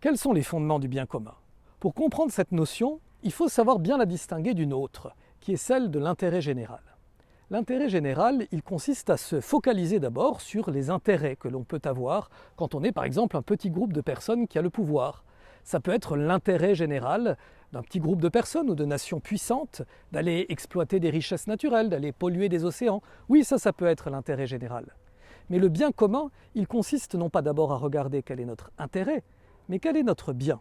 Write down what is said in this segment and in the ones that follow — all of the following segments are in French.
Quels sont les fondements du bien commun? Pour comprendre cette notion, il faut savoir bien la distinguer d'une autre, qui est celle de l'intérêt général. L'intérêt général, il consiste à se focaliser d'abord sur les intérêts que l'on peut avoir quand on est par exemple un petit groupe de personnes qui a le pouvoir. Ça peut être l'intérêt général d'un petit groupe de personnes ou de nations puissantes d'aller exploiter des richesses naturelles, d'aller polluer des océans. Oui, ça peut être l'intérêt général. Mais le bien commun, il consiste non pas d'abord à regarder quel est notre intérêt, mais quel est notre bien.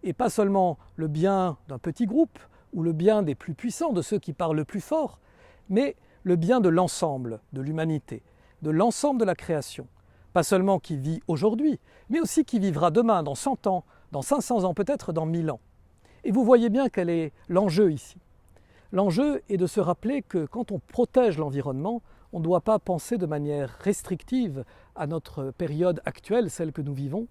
Et pas seulement le bien d'un petit groupe ou le bien des plus puissants, de ceux qui parlent le plus fort, mais le bien de l'ensemble de l'humanité, de l'ensemble de la création. Pas seulement qui vit aujourd'hui, mais aussi qui vivra demain, dans 100 ans, dans 500 ans, peut-être dans 1000 ans. Et vous voyez bien quel est l'enjeu ici. L'enjeu est de se rappeler que quand on protège l'environnement, on ne doit pas penser de manière restrictive à notre période actuelle, celle que nous vivons.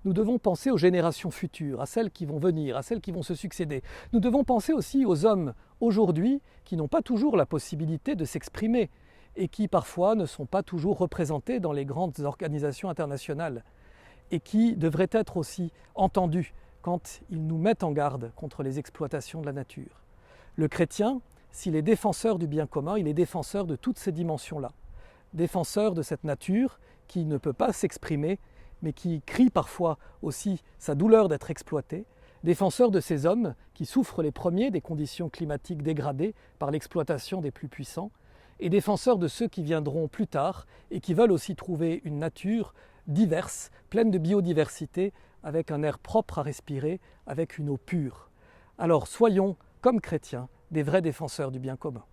Nous devons penser aux générations futures, à celles qui vont venir, à celles qui vont se succéder. Nous devons penser aussi aux hommes aujourd'hui qui n'ont pas toujours la possibilité de s'exprimer et qui parfois ne sont pas toujours représentés dans les grandes organisations internationales et qui devraient être aussi entendus quand ils nous mettent en garde contre les exploitations de la nature. Le chrétien, s'il est défenseur du bien commun, il est défenseur de toutes ces dimensions-là, défenseur de cette nature qui ne peut pas s'exprimer mais qui crie parfois aussi sa douleur d'être exploité, défenseur de ces hommes qui souffrent les premiers des conditions climatiques dégradées par l'exploitation des plus puissants, et défenseur de ceux qui viendront plus tard et qui veulent aussi trouver une nature diverse, pleine de biodiversité, avec un air propre à respirer, avec une eau pure. Alors soyons, comme chrétiens, des vrais défenseurs du bien commun.